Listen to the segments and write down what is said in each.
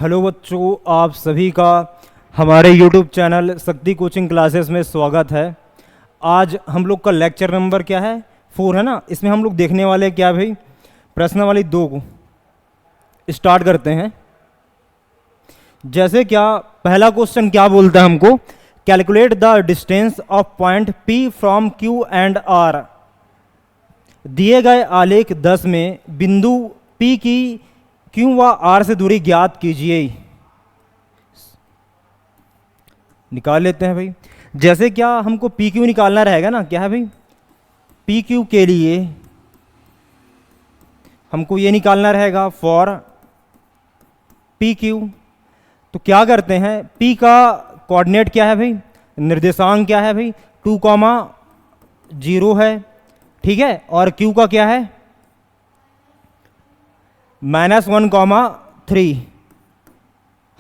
Hello बच्चों, आप सभी का हमारे YouTube चैनल शक्ति कोचिंग क्लासेस में स्वागत है। आज हम लोग का लेक्चर नंबर क्या है? 4 है ना। इसमें हम लोग देखने वाले क्या भाई, प्रश्नावली 2 को स्टार्ट करते हैं। जैसे क्या पहला क्वेश्चन क्या बोलता है हमको, calculate the distance of point P from Q and R। दिए गए आलेख 10 में बिंदु P की Q व R से दूरी ज्ञात कीजिए। निकाल लेते हैं भाई। जैसे क्या हमको PQ निकालना रहेगा ना, क्या है भाई, PQ के लिए हमको ये निकालना रहेगा फॉर PQ। तो क्या करते हैं, P का कोऑर्डिनेट क्या है भाई, निर्देशांक क्या है भाई, 2,0 है, ठीक है। और Q का क्या है, -1,3।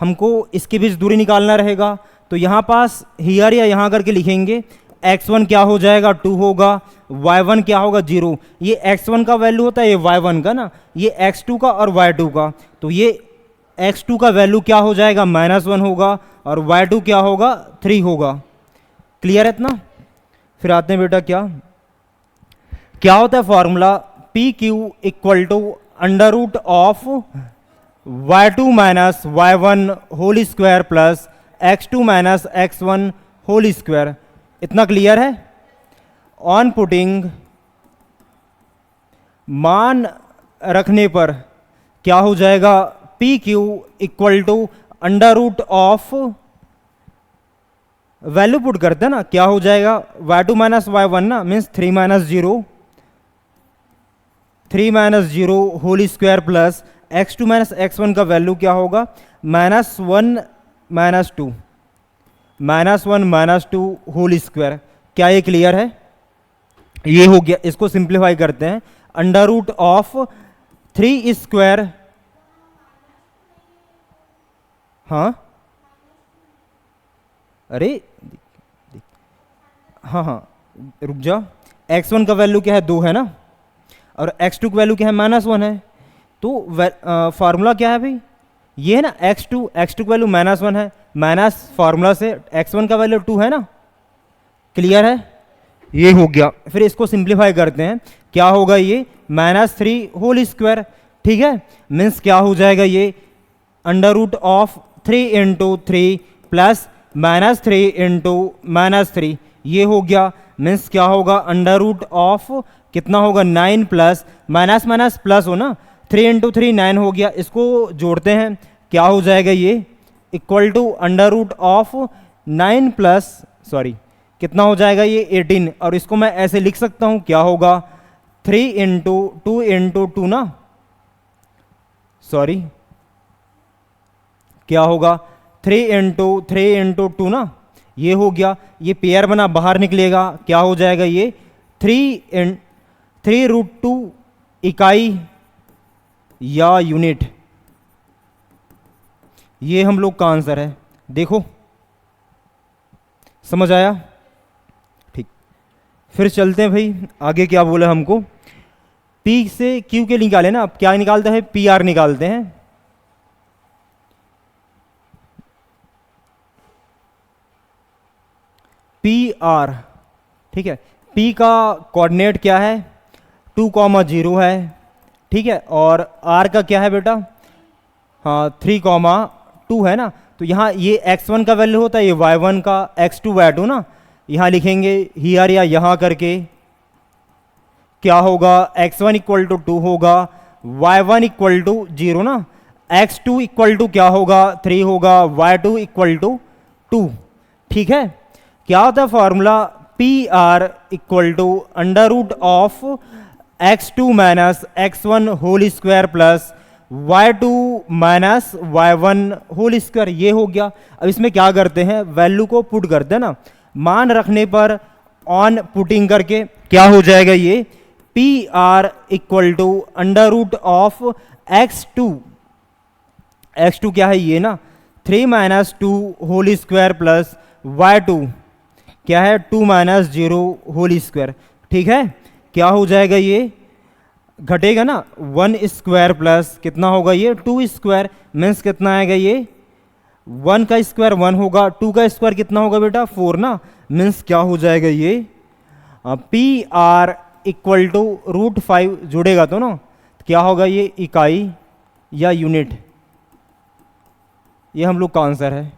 हमको इसके बीच दूरी निकालना रहेगा। तो यहाँ पास हियर या यहाँ करके लिखेंगे, x1 क्या हो जाएगा 2 होगा, y1 क्या होगा 0। ये x1 का वैल्यू होता है, ये y1 का ना, ये x2 का और y2 का। तो ये x2 का वैल्यू क्या हो जाएगा -1 होगा और y2 क्या होगा 3 होगा। क्लियर है इतना। फिर आते हैं बेटा, क्या होता है formula, PQ equal to under root of y2 minus y1 whole square plus x2 minus x1 whole square. इतना क्लियर है। ऑन पुटिंग, मान रखने पर क्या हो जाएगा, PQ equal to under root of, value put करते हैं ना, क्या हो जाएगा y2 माइनस y1 ना, means 3 minus 0 whole square plus x2 minus x1 का वैल्यू क्या होगा -1 माइनस 2 होल स्क्वायर। क्या ये क्लियर है? ये हो गया। इसको सिंप्लीफाई करते हैं, अंडर रूट ऑफ 3 स्क्वायर, हाँ अरे हाँ रुक जा, x1 का वैल्यू क्या है 2 है ना, और x2 की वैल्यू क्या है -1 है। तो फार्मूला क्या है भाई, ये है ना x2 की वैल्यू -1 है, माइनस फार्मूला से x1 का वैल्यू 2 है ना। क्लियर है, ये हो गया। फिर इसको सिंप्लीफाई करते हैं, क्या होगा ये -3 होल स्क्वायर, ठीक है। मीन्स क्या हो जाएगा ये under root of 3 into 3 plus -3 into -3, ये हो गया। मीन्स क्या होगा अंडर रूट ऑफ कितना होगा 9 प्लस माइनस माइनस प्लस हो ना, 3 इंटू 3 9 हो गया। इसको जोड़ते हैं, क्या हो जाएगा ये equal to under root of 9 plus, sorry कितना हो जाएगा ये 18। और इसको मैं ऐसे लिख सकता हूं, क्या होगा 3 इंटू 2 इंटू 2 ना, सॉरी क्या होगा 3 इंटू 2 ना, ये हो गया। ये पेयर बना बाहर निकलेगा, क्या हो जाएगा ये 3√2 इकाई या यूनिट। ये हम लोग का आंसर है। देखो समझ आया, ठीक। फिर चलते हैं भाई आगे, क्या बोला हमको, P से Q के निकाले ना, अब क्या निकालते हैं PR निकालते हैं। PR, ठीक है। P का कोऑर्डिनेट क्या है 2,0 है, ठीक है। और R का क्या है बेटा, हाँ 3,2 है ना। तो यहाँ ये x1 का वैल्यू होता है, ये y1 का, x2 y2 ना, यहाँ लिखेंगे हियर या यहाँ करके। क्या होगा x1 इक्वल टू 2 होगा, y1 इक्वल टू 0 ना, x2 इक्वल टू क्या होगा 3 होगा, y2 इक्वल टू 2, ठीक है। क्या होता है formula, PR equal to under root of x2 minus x1 whole square plus y2 minus y1 whole square, ये हो गया। अब इसमें क्या करते हैं, वैल्यू को पुट करते हैं ना, मान रखने पर ऑन पुटिंग करके क्या हो जाएगा ये PR equal to under root of x2 क्या है ये ना 3 minus 2 whole square plus y2 क्या है 2 माइनस 0 होल स्क्वायर, ठीक है। क्या हो जाएगा ये घटेगा ना, 1 स्क्वायर प्लस कितना होगा ये 2 स्क्वायर, मीन्स कितना आएगा ये 1 का स्क्वायर 1 होगा, 2 का स्क्वायर कितना होगा बेटा 4 ना, मीन्स क्या हो जाएगा ये पी आर इक्वल टू √5 जुड़ेगा तो ना, क्या होगा ये इकाई या यूनिट। ये हम लोग का आंसर है।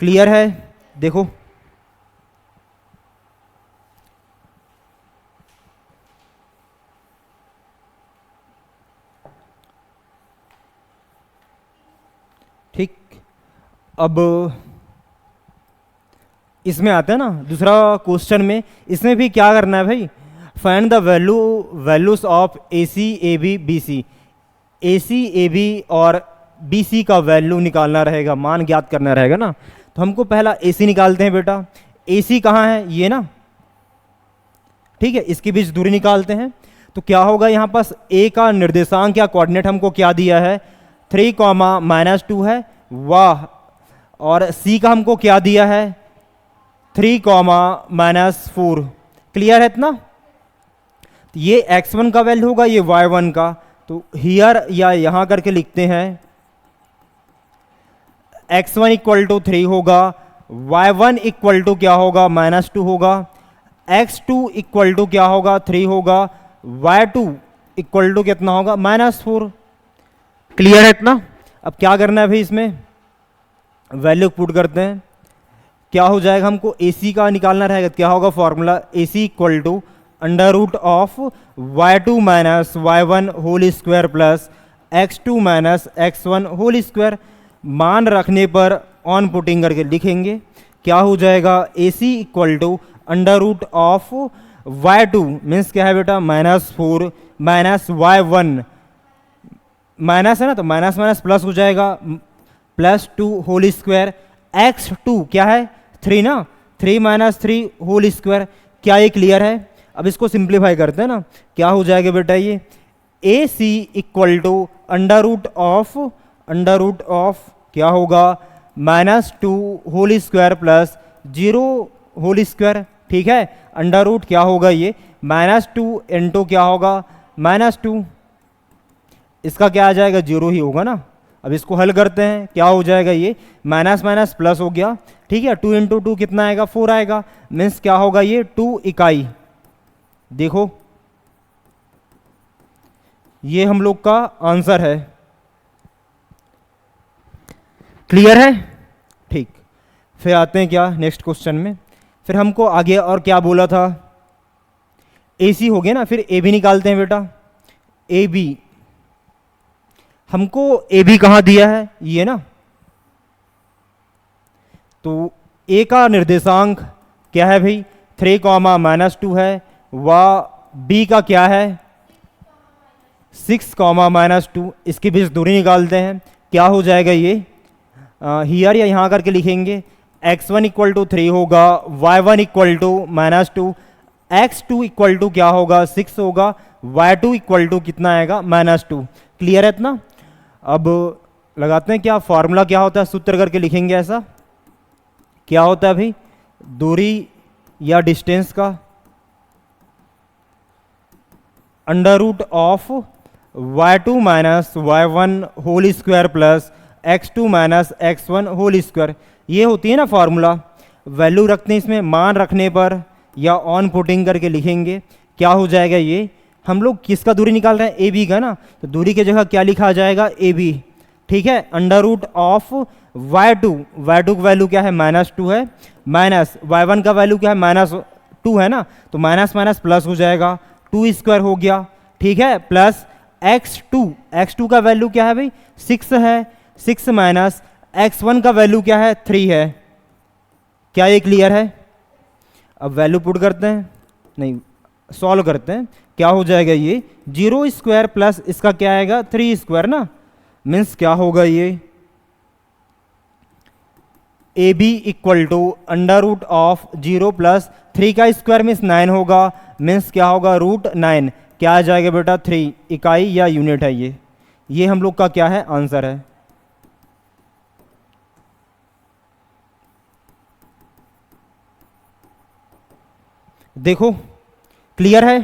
क्लियर है? देखो ठीक। अब इसमें आता है ना दूसरा क्वेश्चन में, इसमें भी क्या करना है भाई, find the values of A C A B B C. A C A B और बी सी का वैल्यू निकालना रहेगा, मान ज्ञात करना रहेगा ना। तो हमको पहला ए सी निकालते हैं बेटा। ए सी कहाँ है, ये ना, ठीक है, इसके बीच दूरी निकालते हैं। तो क्या होगा यहाँ पास, ए का निर्देशांक या कोऑर्डिनेट हमको क्या दिया है 3, -2 है, वाह। और सी का हमको क्या दिया है 3, -4। क्लियर है इतना? तो ये x1 का वैल्यू होगा, ये y1 का। तो हियर या यहां करके लिखते हैं x1 इक्वल टू 3 होगा, y1 इक्वल टू क्या होगा -2 होगा, x2 इक्वल टू क्या होगा 3 होगा, y2 इक्वल टू कितना होगा -4। क्लियर है इतना? अब क्या करना है भाई, इसमें वैल्यू पुट करते हैं। क्या हो जाएगा, हमको ए सी का निकालना रहेगा। क्या होगा formula, A C equal to √y2 - y1 whole square plus x2 - x1 whole square. मान रखने पर ऑन पुटिंग करके लिखेंगे, क्या हो जाएगा ए C equal to √y2 means क्या है बेटा -4 -y1, माइनस है ना, तो माइनस माइनस प्लस हो जाएगा, +2 होल स्क्वायर, x2 क्या है 3 ना, 3 - 3 होल स्क्वायर। क्या ये क्लियर है? अब इसको सिंप्लीफाई करते हैं ना, क्या हो जाएगा बेटा ये A C equal to under root of क्या होगा -2 whole square plus 0 whole square. ठीक है, अंडर रूट क्या होगा ये -2 इंटू क्या होगा -2, इसका क्या आ जाएगा 0 ही होगा ना। अब इसको हल करते हैं, क्या हो जाएगा ये माइनस माइनस प्लस हो गया। ठीक है, 2 इंटू 2 कितना आएगा 4 आएगा, मीन्स क्या होगा ये 2 इकाई। देखो ये हम लोग का आंसर है। क्लियर है? ठीक, फिर आते हैं क्या नेक्स्ट क्वेश्चन में। फिर हमको आगे और क्या बोला था, ए सी हो गया ना, फिर ए बी निकालते हैं बेटा। ए बी हमको ए बी कहाँ दिया है, ये ना, तो ए का निर्देशांक क्या है भाई 3, -2 है, व बी का क्या है 6, -2। इसके बीच दूरी निकालते हैं, क्या हो जाएगा ये हियर या यहाँ करके लिखेंगे, x1 इक्वल टू 3 होगा, y1 equal to -2, x2 equal to क्या होगा 6 होगा, y2 इक्वल टू कितना आएगा -2। क्लियर है इतना? अब लगाते हैं क्या फॉर्मूला क्या होता है, सूत्र करके लिखेंगे ऐसा। क्या होता है भाई दूरी या डिस्टेंस का √of y2 - y1 whole square plus x2 - x1 whole square. ये होती है ना फॉर्मूला। वैल्यू रखते हैं इसमें, मान रखने पर या ऑन पुटिंग करके लिखेंगे, क्या हो जाएगा ये हम लोग किसका दूरी निकाल रहे हैं ए बी का ना, तो दूरी की जगह क्या लिखा जाएगा ए बी। ठीक है, √of y2 का वैल्यू क्या है -2 है, माइनस y1 का वैल्यू क्या है -2 है ना, तो माइनस माइनस प्लस हो जाएगा 2 स्क्वायर हो गया। ठीक है, प्लस x2 का वैल्यू क्या है भाई 6 है, 6 माइनस x1 का वैल्यू क्या है 3 है। क्या ये क्लियर है? अब वैल्यू पुट करते हैं, नहीं सॉल्व करते हैं, क्या हो जाएगा ये 0 स्क्वायर प्लस इसका क्या आएगा 3 स्क्वायर ना, मीन्स क्या होगा ये A B equal to √of 0 + 3 का स्क्वायर मीन्स 9 होगा, मीन्स क्या होगा √9। क्या आ जाएगा बेटा 3 इकाई या यूनिट है ये हम लोग का क्या है आंसर है। देखो क्लियर है?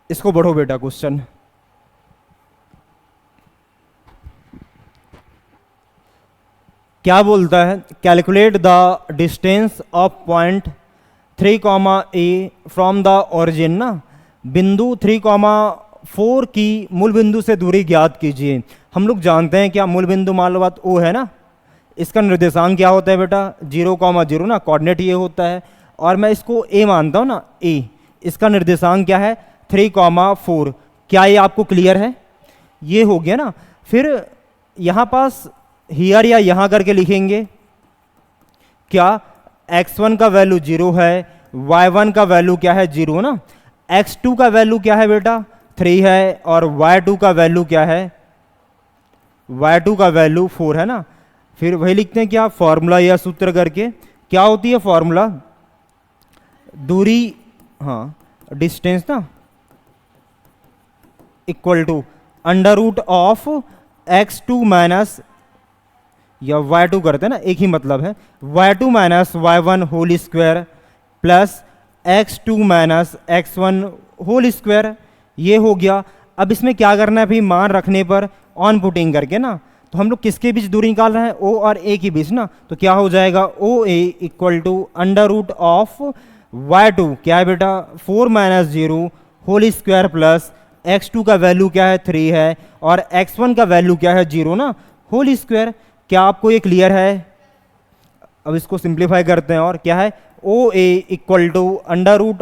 इसको पढ़ो बेटा क्वेश्चन। क्या बोलता है, calculate the distance of point 3, A from the origin ना, बिंदु 3, 4 की मूल बिंदु से दूरी ज्ञात कीजिए। हम लोग जानते हैं क्या, मूल बिंदु मान लो बात O है ना, इसका निर्देशांक क्या होता है बेटा 0, 0 ना, कोऑर्डिनेट ये होता है, और मैं इसको A मानता हूँ ना, A इसका निर्देशांक क्या है 3, 4। क्या ये आपको क्लियर है? ये हो गया ना। फिर यहाँ पास हियर या यहाँ करके लिखेंगे क्या, x1 का वैल्यू 0 है, y1 का वैल्यू क्या है 0 ना, x2 का वैल्यू क्या है बेटा 3 है, और y2 का वैल्यू क्या है, y2 का वैल्यू 4 है ना। फिर वही लिखते हैं क्या, फॉर्मूला या सूत्र करके, क्या होती है फॉर्मूला, दूरी, हाँ डिस्टेंस ना, equal to under root of x2 minus, या y2 करते हैं ना, एक ही मतलब है, y2 minus y1 whole square plus x2 minus x1 whole square. ये हो गया। अब इसमें क्या करना है भाई, मान रखने पर ऑन पुटिंग करके ना, तो हम लोग किसके बीच दूरी निकाल रहे हैं, O और A के बीच ना, तो क्या हो जाएगा OA equal to under root of y2 क्या है बेटा 4 minus 0 whole square plus x2 का वैल्यू क्या है 3 है, और x1 का वैल्यू क्या है 0 ना, होल स्क्वायर। क्या आपको ये क्लियर है? अब इसको सिंप्लीफाई करते हैं, और क्या है OA equal to under root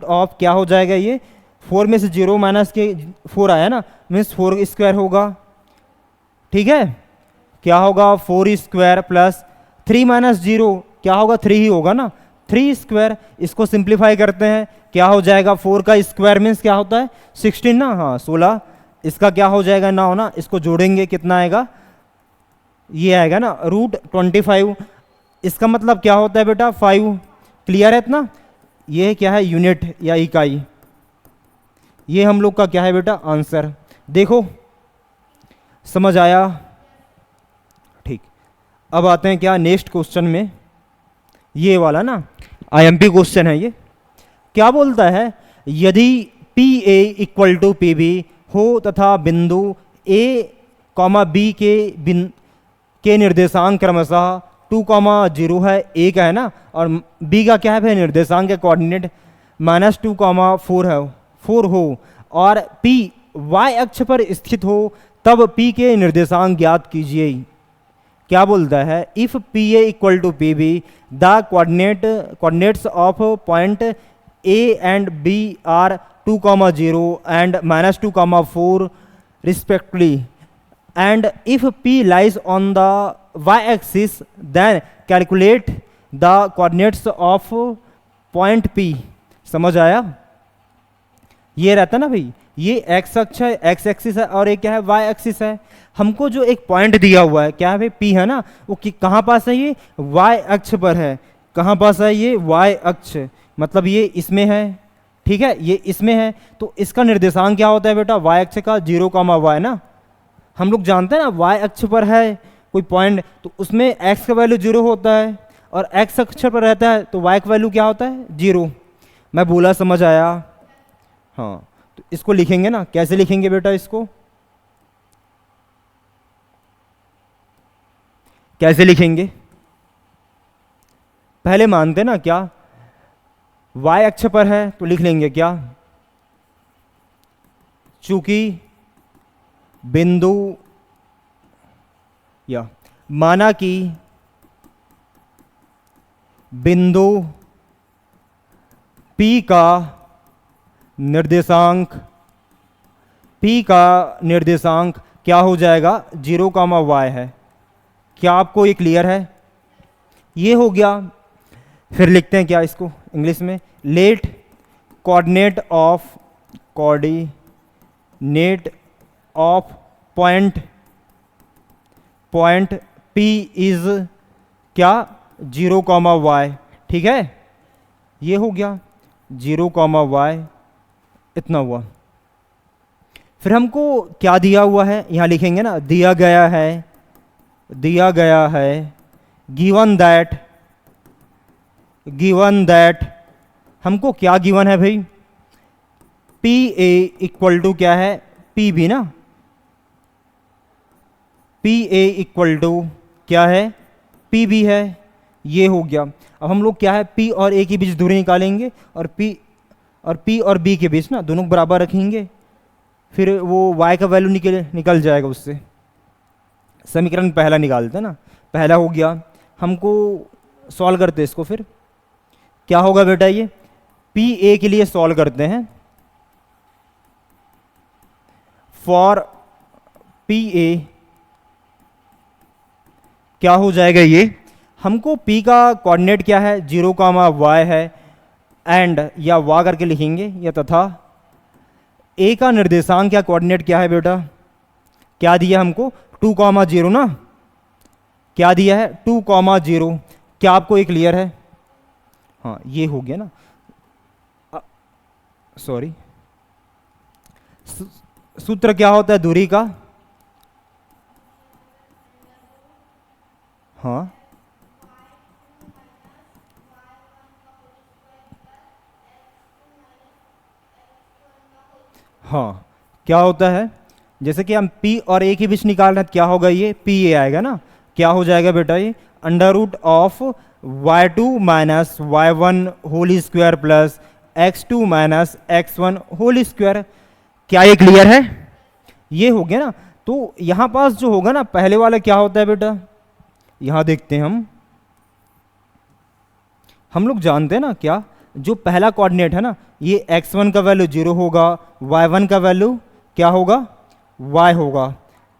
of क्या हो जाएगा, ये 4 में से 0 माइनस के 4 आया ना, मीन्स 4 स्क्वायर होगा, ठीक है। क्या होगा 4 स्क्वायर प्लस 3 माइनस 0 क्या होगा 3 ही होगा ना, 3 स्क्वायर। इसको सिंप्लीफाई करते हैं, क्या हो जाएगा 4 का स्क्वायर मीन्स क्या होता है 16 ना, हाँ 16। इसका क्या हो जाएगा ना, होना, इसको जोड़ेंगे कितना आएगा, ये आएगा ना √25। इसका मतलब क्या होता है बेटा 5। क्लियर है इतना? ये क्या है यूनिट या इकाई। ये हम लोग का क्या है बेटा आंसर। देखो समझ आया? ठीक। अब आते हैं क्या नेक्स्ट क्वेश्चन में, ये वाला ना आईएमपी क्वेश्चन है ये। क्या बोलता है, यदि PA इक्वल टू PB हो तथा बिंदु A, B के निर्देशांक क्रमशः 2, 0 है, A का है ना, और B का क्या है निर्देशांक के कोऑर्डिनेट -2, 4 हो, और P Y अक्ष पर स्थित हो, तब P के निर्देशांक ज्ञात कीजिए। क्या बोलता है, if PA equal to PB the coordinates of point A and B are 2, 0 and -2, 4 respectively, and if P lies on the y-axis then calculate the coordinates of point P। समझ आया? ये रहता ना भाई, ये x अक्ष है, x एक्सिस है, और एक क्या है y एक्सिस है। हमको जो एक पॉइंट दिया हुआ है क्या है भाई P है ना, वो कहाँ पास है, ये y अक्ष पर है। कहाँ पास है ये y अक्ष, मतलब ये इसमें है, ठीक है, ये इसमें है। तो इसका निर्देशांक क्या होता है बेटा y अक्ष का 0, y ना। हम लोग जानते हैं ना y अक्ष पर है कोई पॉइंट, तो उसमें x का वैल्यू 0 होता है, और x अक्ष पर रहता है तो y का वैल्यू क्या होता है 0। मैं बोला समझ आया? हाँ, तो इसको लिखेंगे ना, कैसे लिखेंगे बेटा, इसको कैसे लिखेंगे, पहले मानते ना क्या y अक्ष पर है तो लिख लेंगे क्या, चूंकि बिंदु या माना कि बिंदु P का निर्देशांक क्या हो जाएगा 0, y है। क्या आपको ये क्लियर है? ये हो गया। फिर लिखते हैं क्या इसको इंग्लिश में, let coordinate of point P is क्या 0, y। ठीक है, ये हो गया 0, y, इतना हुआ। फिर हमको क्या दिया हुआ है, यहां लिखेंगे ना, दिया गया है गिवन दैट हमको क्या गिवन है भाई, पी ए इक्वल टू क्या है, पी बी ना, पी ए इक्वल टू क्या है, पी बी है। ये हो गया। अब हम लोग क्या है, पी और ए के बीच दूरी निकालेंगे और पी और बी के बीच ना दोनों बराबर रखेंगे, फिर वो y का वैल्यू निकल जाएगा उससे। समीकरण पहला निकालते हैं ना, पहला हो गया। हमको सॉल्व करते हैं इसको, फिर क्या होगा बेटा, ये पी ए के लिए सॉल्व करते हैं। फॉर पी ए क्या हो जाएगा, ये हमको p का कोऑर्डिनेट क्या है, 0, y है, एंड या वा करके लिखेंगे, या तथा a का निर्देशांक क्या कोऑर्डिनेट क्या है बेटा, क्या दिया हमको 2, 0 ना, क्या दिया है 2, 0। क्या आपको ये क्लियर है? हाँ, ये हो गया ना, सॉरी, सूत्र क्या होता है दूरी का? हाँ, हाँ, क्या होता है, जैसे कि हम P और A के बीच निकाल रहे हैं, क्या होगा, ये पी ए आएगा ना। क्या हो जाएगा बेटा, ये under root of y2 minus y1 whole square plus x2 minus x1 whole square. क्या ये क्लियर है? ये हो गया ना। तो यहां पास जो होगा ना, पहले वाला क्या होता है बेटा, यहां देखते हैं हम लोग जानते हैं ना, क्या जो पहला कोऑर्डिनेट है ना, ये x1 का वैल्यू 0 होगा, y1 का वैल्यू क्या होगा, y होगा।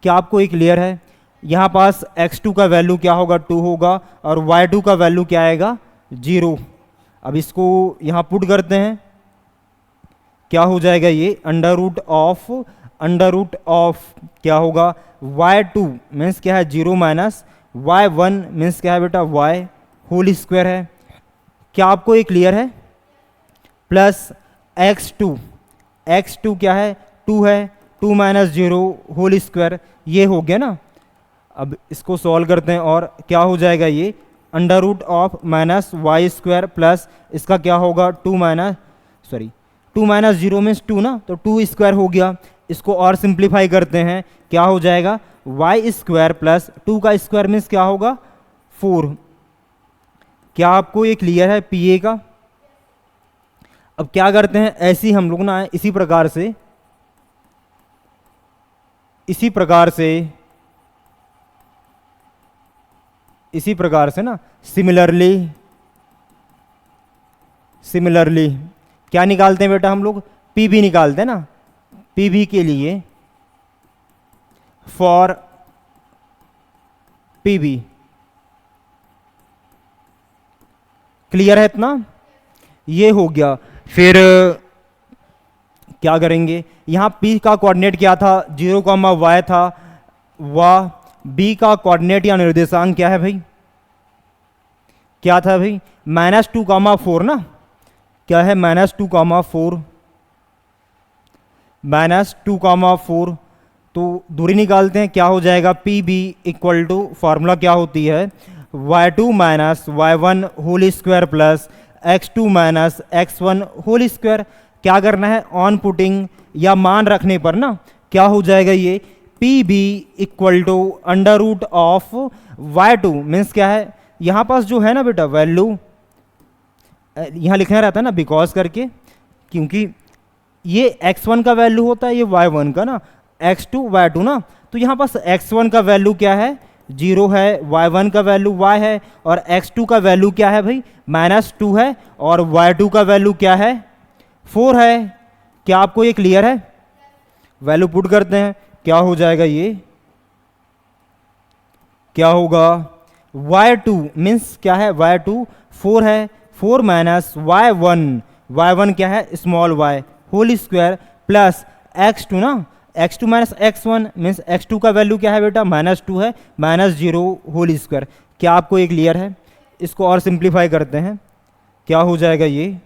क्या आपको ये क्लियर है? यहाँ पास x2 का वैल्यू क्या होगा, 2 होगा, और y2 का वैल्यू क्या आएगा, 0। अब इसको यहाँ पुट करते हैं, क्या हो जाएगा, ये अंडर रूट ऑफ क्या होगा, y2 मीन्स क्या है 0 माइनस y1 मीन्स क्या है बेटा, y होल स्क्वायर है। क्या आपको ये क्लियर है? प्लस x2 क्या है, 2 है, 2 माइनस 0 होल स्क्वायर। ये हो गया ना। अब इसको सॉल्व करते हैं और क्या हो जाएगा, ये under root of minus y square plus इसका क्या होगा, 2 माइनस 0 मीन्स 2 ना, तो 2 स्क्वायर हो गया। इसको और सिंप्लीफाई करते हैं, क्या हो जाएगा, वाई स्क्वायर प्लस 2 का स्क्वायर मीन्स क्या होगा, 4। क्या आपको ये क्लियर है पी ए का? अब क्या करते हैं, ऐसे ही हम लोग ना इसी प्रकार से ना सिमिलरली क्या निकालते हैं बेटा हम लोग, पी बी निकालते हैं ना। पी बी के लिए फॉर पी बी, क्लियर है इतना? ये हो गया। फिर क्या करेंगे, यहां P का कोऑर्डिनेट क्या था, 0, y था, वह B का कोऑर्डिनेट या निर्देशांक क्या है भाई, क्या था भाई, -2, 4 ना। क्या है, -2, 4। तो दूरी निकालते हैं, क्या हो जाएगा, P B equal to, formula क्या होती है, y2 minus y1 whole square plus x2 minus x1 whole square. क्या करना है, ऑन पुटिंग या मान रखने पर ना क्या हो जाएगा, ये P B equal to under root of y2 means क्या है, यहाँ पास जो है ना बेटा वैल्यू, यहाँ लिखना रहता है ना बिकॉज करके, क्योंकि ये x1 का वैल्यू होता है, ये y1 का ना, x2 y2 ना। तो यहाँ पास x1 का वैल्यू क्या है, 0 है, y1 का वैल्यू y है, और x2 का वैल्यू क्या है भाई, -2 है, और y2 का वैल्यू क्या है, 4 है। क्या आपको ये क्लियर है? वैल्यू पुट करते हैं, क्या हो जाएगा, ये क्या होगा, y2 मीन्स क्या है, y2 4 है, 4 माइनस y1 क्या है, small y whole square plus x2 ना, x2 minus x1 means x2 का वैल्यू क्या है बेटा, -2 है, -0 होल स्क्वायर। क्या आपको ये क्लियर है? इसको और सिंप्लीफाई करते हैं, क्या हो जाएगा, ये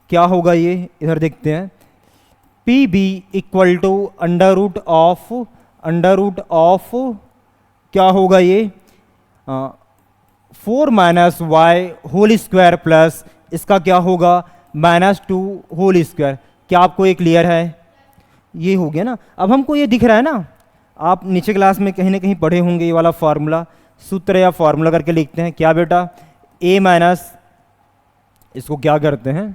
क्या होगा, ये इधर देखते हैं, P B equal to under root of क्या होगा, ये 4 minus y whole square plus इसका क्या होगा, -2 होल स्क्वायर। क्या आपको ये क्लियर है? ये हो गया ना। अब हमको ये दिख रहा है ना, आप नीचे क्लास में कहीं ना कहीं पढ़े होंगे ये वाला फार्मूला, सूत्र या फार्मूला करके लिखते हैं क्या बेटा, ए माइनस, इसको क्या करते हैं,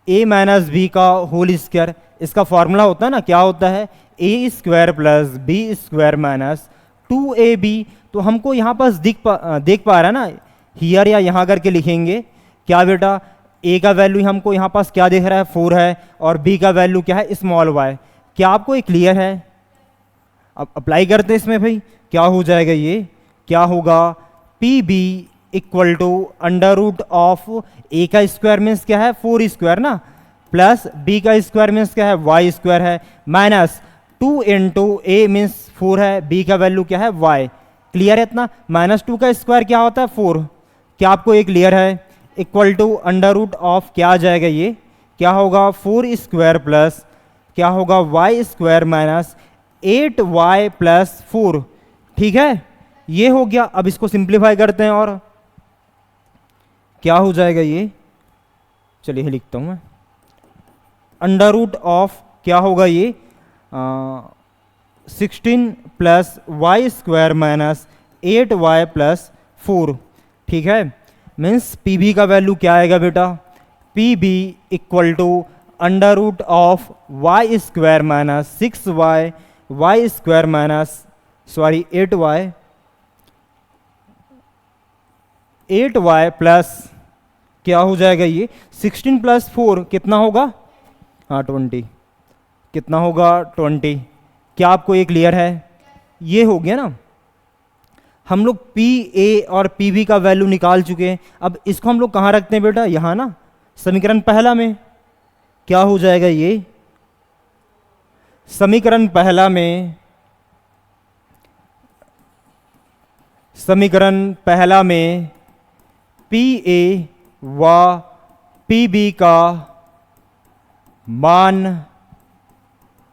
ए माइनस बी का होल स्क्वायर। इसका फॉर्मूला होता है ना, क्या होता है, A square plus B square minus 2ab। तो हमको यहाँ पास देख पा रहा है ना, हियर या यहाँ करके लिखेंगे क्या बेटा, ए का वैल्यू हमको यहाँ पास क्या दिख रहा है, 4 है, और बी का वैल्यू क्या है, स्मॉल वाई। क्या आपको ये क्लियर है? अब अप्लाई करते हैं इसमें भाई, क्या हो जाएगा ये, क्या होगा, P B equal to under root of A का स्क्वायर मीन्स क्या है 4 स्क्वायर ना, प्लस बी का स्क्वायर मीन्स क्या है वाई स्क्वायर है, माइनस 2 इंटू ए मीन्स 4 है, बी का वैल्यू क्या है वाई। क्लियर है इतना? -2 का स्क्वायर क्या होता है 4। क्या आपको ये क्लियर है? Equal to under root of क्या आ जाएगा ये, क्या होगा 4 स्क्वायर प्लस क्या होगा y square minus 8y plus 4। ठीक है, ये हो गया। अब इसको सिंप्लीफाई करते हैं और क्या हो जाएगा ये, चलिए लिखता हूं मैं, अंडर रूट ऑफ क्या होगा ये 16 plus Y square minus 8y plus 4। ठीक है, मीन्स पी बी का वैल्यू क्या आएगा बेटा, P B equal to under root of y square minus 6y y square minus 8y plus क्या हो जाएगा ये 16 प्लस 4 कितना होगा, हाँ 20, कितना होगा 20। क्या आपको ये क्लियर है? ये हो गया ना। हम लोग पी ए और पी बी का वैल्यू निकाल चुके हैं। अब इसको हम लोग कहाँ रखते हैं बेटा, यहाँ ना, समीकरण पहला में। क्या हो जाएगा ये, समीकरण पहला में, समीकरण पहला में पी ए व पी बी का मान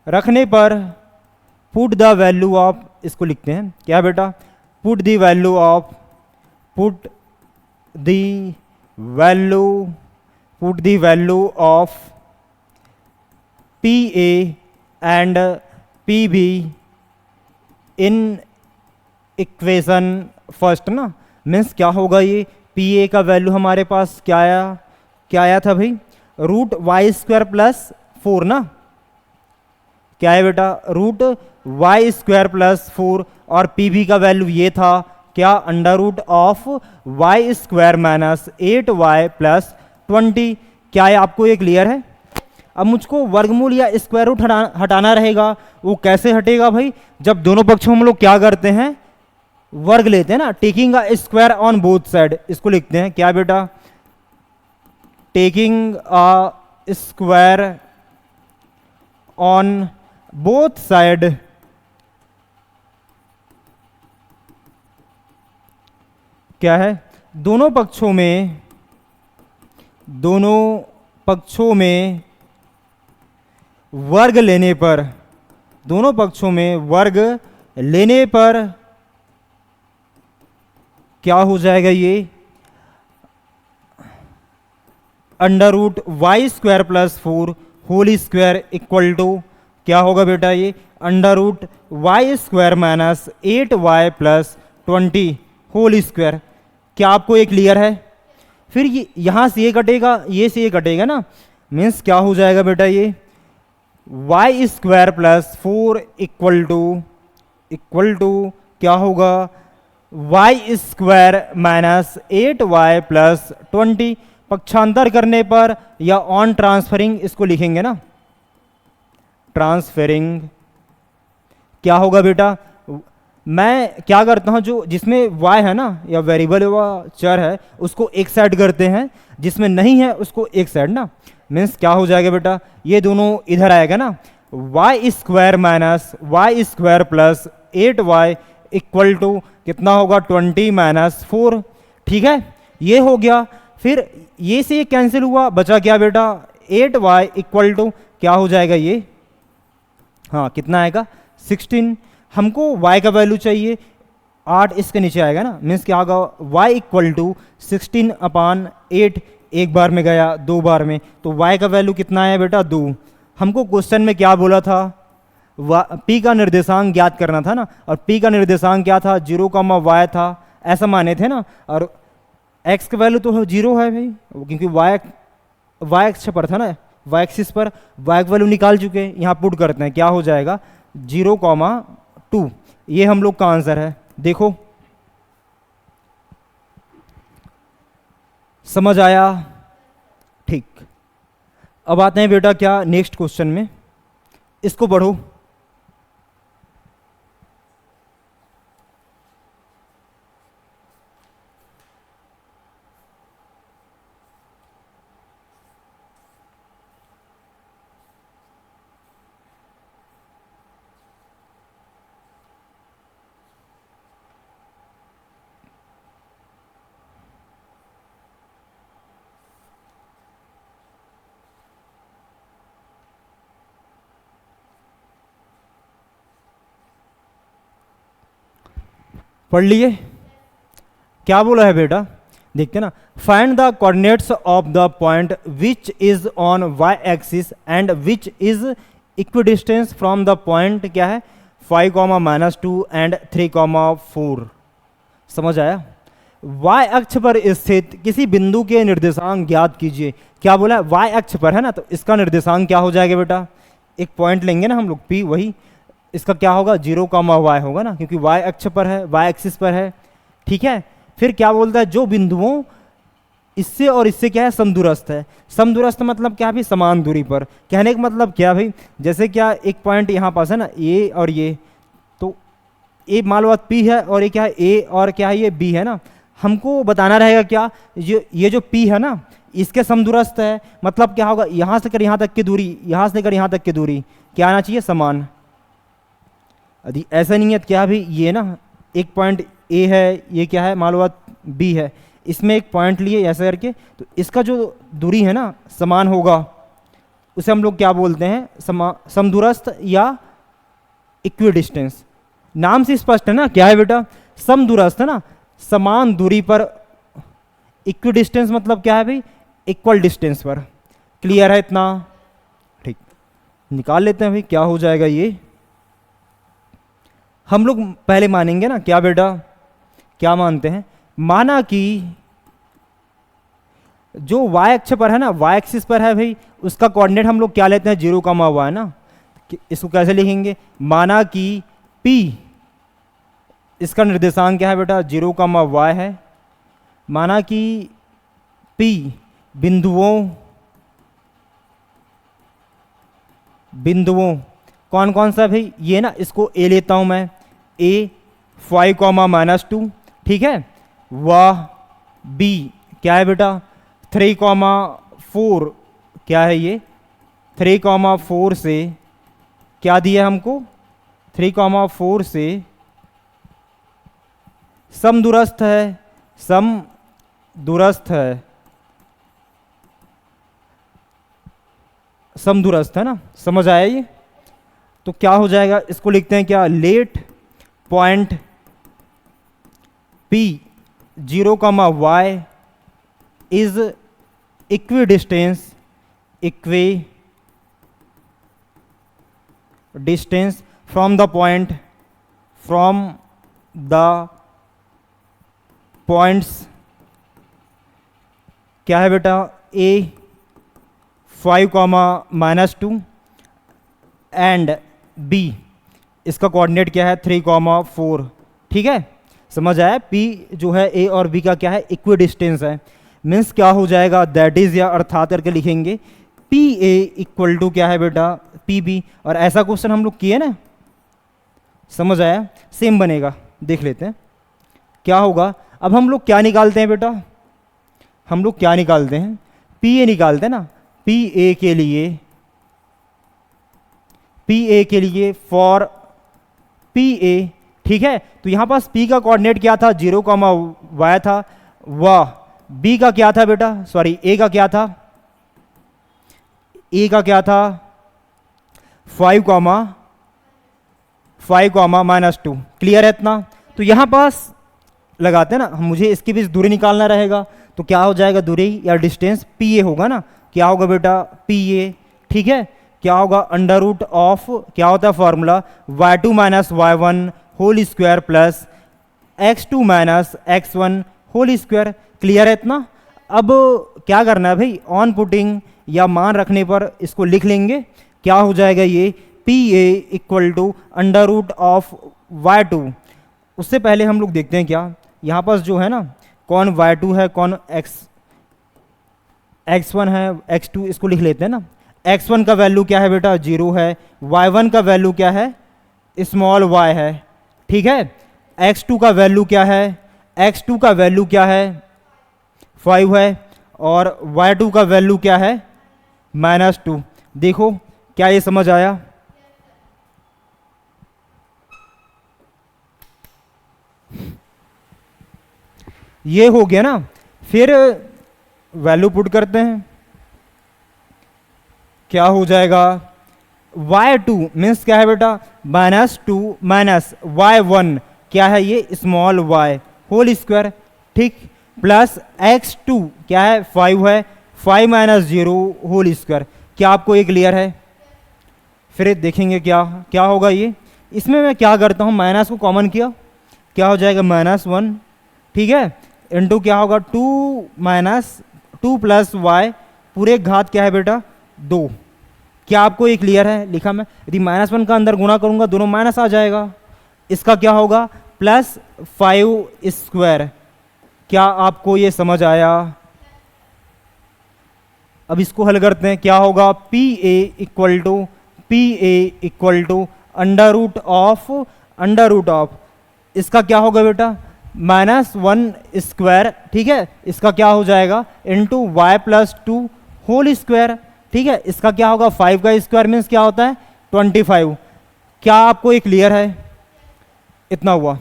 रखने पर पुट द वैल्यू ऑफ, इसको लिखते हैं क्या बेटा, put the value of, put the value, put the value of P A and P be in equation first ना, मीन्स क्या होगा ये, पी ए का वैल्यू हमारे पास क्या आया था भाई, रूट वाई स्क्वायर प्लस 4 ना, क्या है बेटा, रूट वाई स्क्वायर प्लस 4, और पी बी का वैल्यू ये था क्या, under root of y square minus 8y plus 20। क्या है आपको ये क्लियर है? अब मुझको वर्गमूल या स्क्वायर रूट हटाना रहेगा। वो कैसे हटेगा भाई, जब दोनों पक्षों में हम लोग क्या करते हैं, वर्ग लेते हैं ना, taking a square on both side. इसको लिखते हैं क्या बेटा, taking a square on both side, क्या है, दोनों पक्षों में, दोनों पक्षों में वर्ग लेने पर, दोनों पक्षों में वर्ग लेने पर क्या हो जाएगा ये, under root y square plus 4 whole square equal to क्या होगा बेटा ये, under root y square minus 8y plus 20 whole square. क्या आपको ये क्लियर है? फिर ये यहाँ से ये कटेगा, ये से ये कटेगा ना, मीन्स क्या हो जाएगा बेटा ये, y square plus 4 equal to क्या होगा, y square minus 8y plus 20। पक्षांतर करने पर या ऑन ट्रांसफरिंग इसको लिखेंगे ना, ट्रांसफरिंग क्या होगा बेटा, मैं क्या करता हूं, जो जिसमें y है ना या वेरिएबल व चर है उसको एक साइड करते हैं, जिसमें नहीं है उसको एक साइड ना, मीन्स क्या हो जाएगा बेटा, ये दोनों इधर आएगा ना, y square minus y square plus 8y equal to कितना होगा 20 माइनस 4। ठीक है, ये हो गया। फिर ये से ये कैंसिल हुआ, बचा क्या बेटा, 8y इक्वल टू क्या हो जाएगा ये, हाँ कितना आएगा 16। हमको y का वैल्यू चाहिए, 8 इसके नीचे आएगा ना, मीन्स क्या होगा, y इक्वल टू 16/8, एक बार में गया, 2 बार में, तो y का वैल्यू कितना है बेटा 2। हमको क्वेश्चन में क्या बोला था, p का निर्देशांक ज्ञात करना था ना, और p का निर्देशांक क्या था 0, y था, ऐसा माने थे ना, और x का वैल्यू तो 0 है भाई, क्योंकि y अक्ष पर था ना, y एक्सिस पर y का वैल्यू निकाल चुके हैं, यहाँ पुट करते हैं, क्या हो जाएगा 0,2, ये हम लोग का आंसर है। देखो समझ आया, ठीक। अब आते हैं बेटा क्या नेक्स्ट क्वेश्चन में, इसको पढ़ो। पढ़ लिए, क्या बोला है बेटा, देखते ना, find the coordinates of the point which is on y axis and which is equidistance from the point, क्या है 5,-2 एंड 3,4। समझ आया, y अक्ष पर स्थित किसी बिंदु के निर्देशांक ज्ञात कीजिए। क्या बोला है, y अक्ष पर है ना, तो इसका निर्देशांक क्या हो जाएगा बेटा, एक पॉइंट लेंगे ना हम लोग p, वही इसका क्या होगा 0,y होगा ना, क्योंकि y अक्ष पर है, y एक्सिस पर है, ठीक है। फिर क्या बोलता है, जो बिंदुओं इससे और इससे क्या है समदूरस्थ है। समदूरस्थ मतलब क्या भाई, समान दूरी पर। कहने का मतलब क्या भाई, जैसे क्या एक पॉइंट यहाँ पास है ना ए और ये, तो ए मान लो पी है और ये क्या है ए और क्या है ये बी है ना, हमको बताना रहेगा क्या, ये जो पी है ना इसके समदूरस्थ है, मतलब क्या होगा यहाँ से कर यहाँ तक की दूरी, यहाँ से लेकर यहाँ तक की दूरी क्या आना चाहिए समान। यदि ऐसा नहीं है तो क्या भी ये ना एक पॉइंट ए है, ये क्या है मान लो बी है, इसमें एक पॉइंट लिए ऐसा करके, तो इसका जो दूरी है ना समान होगा, उसे हम लोग क्या बोलते हैं समदूरस्थ या इक्विडिस्टेंस। नाम से स्पष्ट है ना, क्या है बेटा समदूरस्थ है ना, समान दूरी पर। इक्विडिस्टेंस मतलब क्या है भाई, इक्वल डिस्टेंस पर। क्लियर है इतना, ठीक। निकाल लेते हैं भाई क्या हो जाएगा ये। हम लोग पहले मानेंगे ना, क्या बेटा क्या मानते हैं, माना कि जो y अक्ष पर है ना, y एक्सिस पर है भाई, उसका कोऑर्डिनेट हम लोग क्या लेते हैं 0,y ना। इसको कैसे लिखेंगे, माना कि p इसका निर्देशांक क्या है बेटा 0,y है। माना कि p बिंदुओं कौन कौन सा भाई, ये ना इसको a लेता हूं मैं, a 5,-2, ठीक है, वह b क्या है बेटा 3,4, क्या है ये 3,4 से क्या दिया हमको 3,4 से समदूरस्थ है, समदूरस्थ है, समदूरस्थ है ना। समझ आया ये, तो क्या हो जाएगा, इसको लिखते हैं क्या, let point P 0,y is equidistance from the points क्या है बेटा A 5,-2 एंड B इसका कोऑर्डिनेट क्या है 3,4, ठीक है। समझ आया, P जो है A और B का क्या है इक्विडिस्टेंस है, मीन्स क्या हो जाएगा दैट इज, या अर्थात करके लिखेंगे PA इक्वल टू क्या है बेटा PB। और ऐसा क्वेश्चन हम लोग किए ना, समझ आया, सेम बनेगा, देख लेते हैं क्या होगा। अब हम लोग क्या निकालते हैं बेटा, हम लोग क्या निकालते हैं PA निकालते हैं ना, PA के लिए फॉर PA, ठीक है। तो यहां पास P का कोऑर्डिनेट क्या था 0,y था, वह B का क्या था बेटा, सॉरी A का क्या था, A का क्या था 5,-2। क्लियर है इतना। तो यहाँ पास लगाते हैं ना, मुझे इसके बीच दूरी निकालना रहेगा, तो क्या हो जाएगा दूरी या डिस्टेंस, पी ए होगा ना, क्या होगा बेटा पी ए, ठीक है। क्या होगा अंडर रूट ऑफ, क्या होता है formula, y2 minus y one whole square plus x2 minus x one whole square. Clear है इतना। अब क्या करना है भाई, ऑन पुटिंग या मान रखने पर इसको लिख लेंगे, क्या हो जाएगा ये P A equal to under root of y2। उससे पहले हम लोग देखते हैं क्या यहाँ पास जो है ना, कौन y2 है कौन x1 है x2, इसको लिख लेते हैं ना। x1 का वैल्यू क्या है बेटा 0 है, y1 का वैल्यू क्या है स्मॉल y है, ठीक है। x2 का वैल्यू क्या है, x2 का वैल्यू क्या है 5 है, और y2 का वैल्यू क्या है -2। देखो क्या ये समझ आया। ये हो गया ना। फिर वैल्यू पुट करते हैं, क्या हो जाएगा y2 मीन्स क्या है बेटा -2 माइनस y1 क्या है ये स्मॉल y होल स्क्वायर, ठीक, प्लस x2 क्या है 5 है, 5 माइनस 0 होल स्क्वायर। क्या आपको ये क्लियर है। फिर देखेंगे क्या क्या होगा ये। इसमें मैं क्या करता हूँ, माइनस को कॉमन किया, क्या हो जाएगा -1, ठीक है, इंटू क्या होगा 2 माइनस 2 प्लस वाई पूरे घात क्या है बेटा 2। क्या आपको ये क्लियर है। लिखा मैं, यदि -1 का अंदर गुणा करूंगा दोनों माइनस आ जाएगा। इसका क्या होगा प्लस 5 स्क्वायर। क्या आपको ये समझ आया। अब इसको हल करते हैं, क्या होगा P A equal to under root of इसका क्या होगा बेटा -1 स्क्वायर, ठीक है। इसका क्या हो जाएगा into y plus 2 whole square, ठीक है। इसका क्या होगा 5 का स्क्वायर मीन्स क्या होता है 25। क्या आपको ये क्लियर है। इतना हुआ।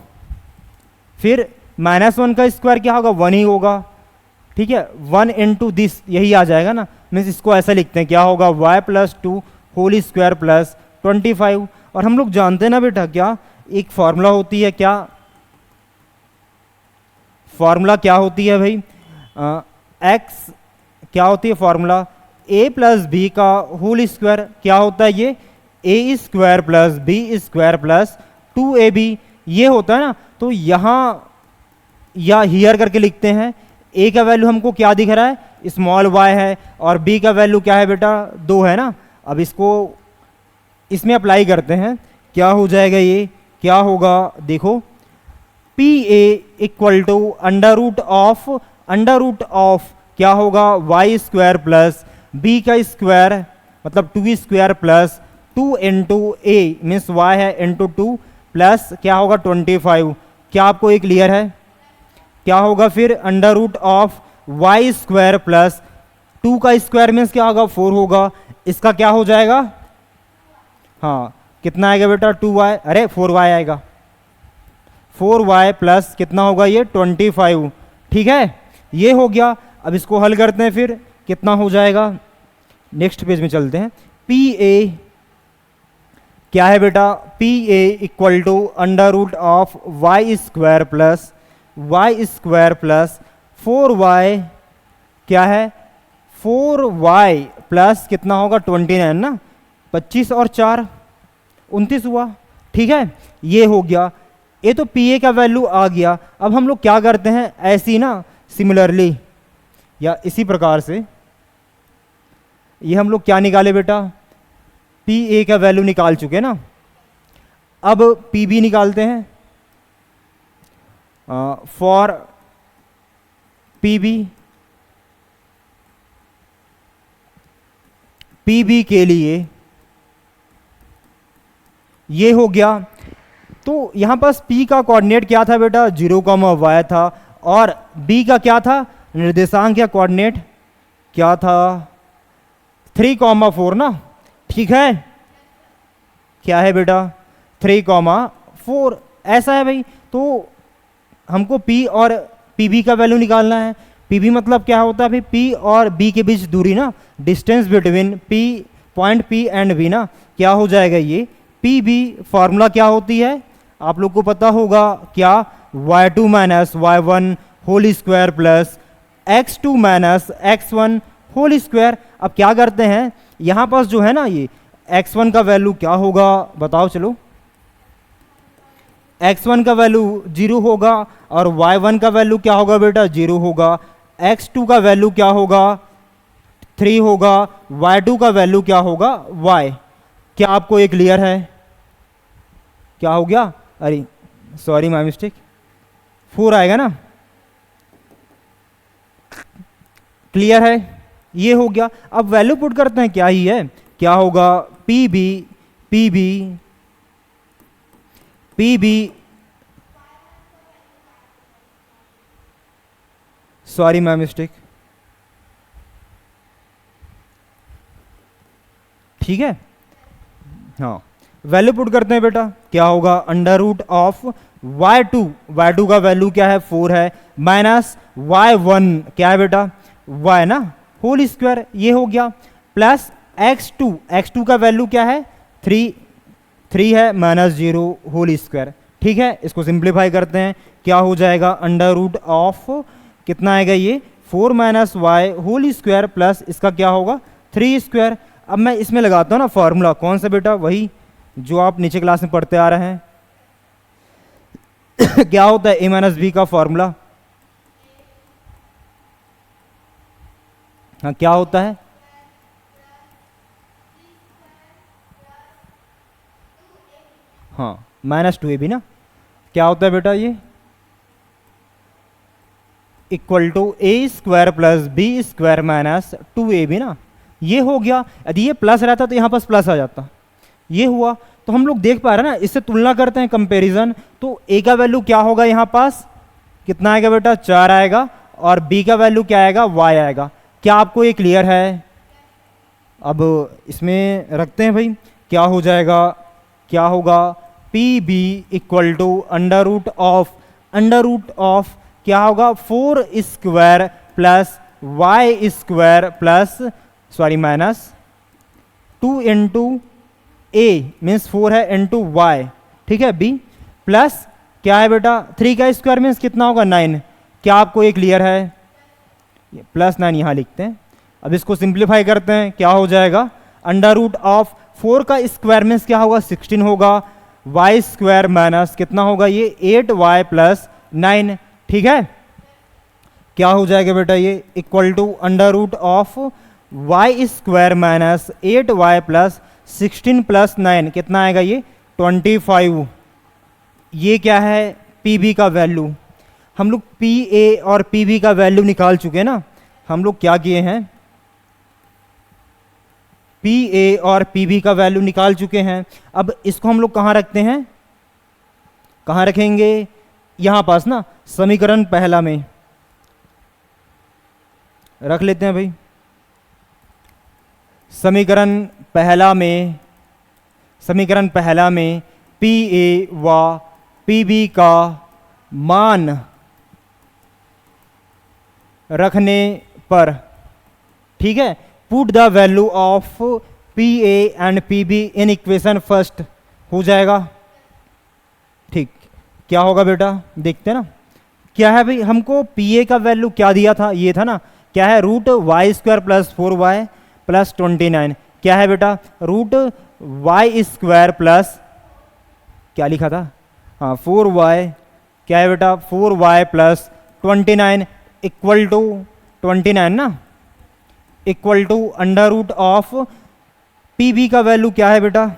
फिर -1 का स्क्वायर क्या होगा 1 ही होगा, ठीक है। 1 इंटू दिस यही आ जाएगा ना, मीन्स इसको ऐसा लिखते हैं, क्या होगा y plus 2 whole square plus 25। और हम लोग जानते हैं ना बेटा क्या एक फॉर्मूला होती है, क्या फॉर्मूला क्या होती है भाई, x क्या होती है फॉर्मूला a प्लस बी का होल स्क्वायर, क्या होता है ये a square plus B square plus 2ab, ये होता है ना। तो यहाँ या हियर करके लिखते हैं, a का वैल्यू हमको क्या दिख रहा है स्मॉल y है, और b का वैल्यू क्या है बेटा 2 है ना। अब इसको इसमें अप्लाई करते हैं, क्या हो जाएगा ये, क्या होगा देखो P A equal to under root of क्या होगा वाई स्क्वायर प्लस बी का स्क्वायर मतलब 2 square plus 2 into A means y है इंटू 2 प्लस क्या होगा 25। क्या आपको ये क्लियर है। क्या होगा फिर under root of y square plus 2 का स्क्वायर मीन्स क्या होगा 4 होगा। इसका क्या हो जाएगा, हाँ कितना आएगा बेटा 2y, अरे 4y आएगा, 4y प्लस कितना होगा ये 25, ठीक है। ये हो गया। अब इसको हल करते हैं, फिर कितना हो जाएगा, नेक्स्ट पेज में चलते हैं। पी ए क्या है बेटा, P A equal to under root of y square plus 4y क्या है 4y प्लस कितना होगा 29 ना, 25 और 4 29 हुआ, ठीक है। ये हो गया। ये तो पी ए का वैल्यू आ गया। अब हम लोग क्या करते हैं ऐसी ना सिमिलरली या इसी प्रकार से ये हम लोग क्या निकाले बेटा पी ए का वैल्यू निकाल चुके ना। अब पी बी निकालते हैं। फॉर पी बी के लिए ये हो गया। तो यहां पास P का कोऑर्डिनेट क्या था बेटा 0, y था, और B का क्या था निर्देशांक या कोऑर्डिनेट क्या था 3, 4 ना, ठीक है। क्या है बेटा 3, 4 ऐसा है भाई। तो हमको P और PB का वैल्यू निकालना है। PB मतलब क्या होता है भाई P और B के बीच दूरी ना, distance between point P and B ना, क्या हो जाएगा ये PB फॉर्मूला क्या होती है आप लोग को पता होगा क्या, y2 minus y1 whole square plus x2 minus x1 whole square. अब क्या करते हैं, यहां पास जो है ना ये x1 का वैल्यू क्या होगा बताओ, चलो x1 का वैल्यू 0 होगा और y1 का वैल्यू क्या होगा बेटा, 0 होगा। x2 का वैल्यू क्या होगा, 3 होगा। y2 का वैल्यू क्या होगा, y। क्या आपको ये क्लियर है? क्या हो गया, अरे सॉरी माय मिस्टेक, 4 आएगा ना, क्लियर है, ये हो गया। अब वैल्यू पुट करते हैं, क्या ही है, क्या होगा, P B sorry my mistake, ठीक है। हाँ, वैल्यू पुट करते हैं बेटा, क्या होगा, अंडर रूट ऑफ y2 का वैल्यू क्या है, 4 है, माइनस y1 क्या है बेटा, y ना, होल स्क्वायर, ये हो गया, प्लस x2 का वैल्यू क्या है, 3 है, माइनस 0 होल स्क्वायर। ठीक है, इसको सिंप्लीफाई करते हैं, क्या हो जाएगा, अंडर रूट ऑफ कितना आएगा ये, 4 minus y whole square plus इसका क्या होगा, 3 स्क्वायर। अब मैं इसमें लगाता हूँ ना फॉर्मूला, कौन सा बेटा, वही जो आप नीचे क्लास में पढ़ते आ रहे हैं। क्या होता है a माइनस बी का फॉर्मूला, हाँ क्या होता है, हाँ -2ab ना, क्या होता है बेटा ये, equal to A square plus B square minus 2ab ना, ये हो गया। यदि ये प्लस रहता तो यहाँ पास प्लस आ जाता, ये हुआ। तो हम लोग देख पा रहे हैं ना, इससे तुलना करते हैं, कंपैरिजन। तो a का वैल्यू क्या होगा, यहाँ पास कितना आएगा बेटा, 4 आएगा, और b का वैल्यू क्या आएगा, y आएगा। क्या आपको ये क्लियर है? अब इसमें रखते हैं भाई, क्या हो जाएगा, क्या होगा, P B equal to under root of क्या होगा, 4 square plus Y square plus sorry minus 2 into A means 4 है इंटू वाई, ठीक है, बी प्लस क्या है बेटा, 3 का स्क्वायर मीन्स कितना होगा, 9। क्या आपको ये क्लियर है? +9 यहाँ लिखते हैं। अब इसको सिंप्लीफाई करते हैं, क्या हो जाएगा, अंडर रूट ऑफ 4 का स्क्वायर मीन्स क्या होगा, 16 होगा, वाई स्क्वायर माइनस कितना होगा ये, 8y प्लस 9। ठीक है, क्या हो जाएगा बेटा ये, equal to under root of y square minus 8y plus 16 plus 9 कितना आएगा ये, 25। ये क्या है, पी बी का वैल्यू। हम लोग पी ए और पी बी का वैल्यू निकाल चुके हैं ना। हम लोग क्या किए हैं, पी ए और पी बी का वैल्यू निकाल चुके हैं। अब इसको हम लोग कहाँ रखते हैं, कहाँ रखेंगे, यहाँ पास ना, समीकरण पहला में रख लेते हैं भाई। समीकरण पहला में पी ए व पी बी का मान रखने पर, ठीक है, put the value of P A and P be in equation first, हो जाएगा। ठीक, क्या होगा बेटा, देखते हैं ना, क्या है भाई, हमको पी ए का वैल्यू क्या दिया था, ये था ना, क्या है, root y square plus 4y plus 29। क्या है बेटा, रूट वाई स्क्वायर प्लस क्या लिखा था, हाँ 4y, क्या है बेटा, 4y प्लस 29 इक्वल टू 29 ना, equal to under root of P B का वैल्यू क्या है बेटा,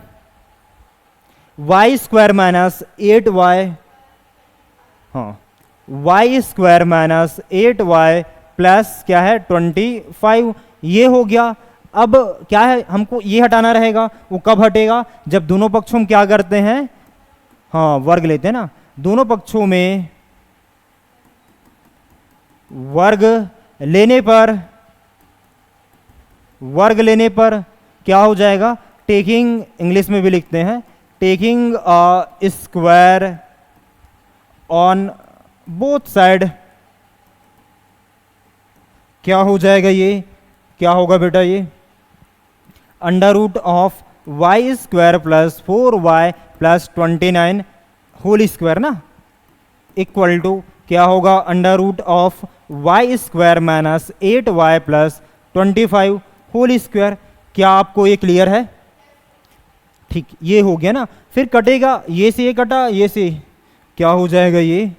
वाई स्क्वायर माइनस 8y, हाँ Y square minus 8y plus क्या है 25, ये हो गया। अब क्या है, हमको ये हटाना रहेगा, वो कब हटेगा, जब दोनों पक्षों में क्या करते हैं, हाँ वर्ग लेते हैं ना, दोनों पक्षों में वर्ग लेने पर क्या हो जाएगा, टेकिंग, इंग्लिश में भी लिखते हैं, taking a square on both side, क्या हो जाएगा ये, क्या होगा बेटा ये, under root of y square plus 4y plus 29 whole square ना, इक्वल टू क्या होगा, under root of y square minus 8y plus 25 whole square. क्या आपको ये क्लियर है? ठीक, ये हो गया ना। फिर कटेगा, ये से ये कटा, ये से क्या हो जाएगा, ये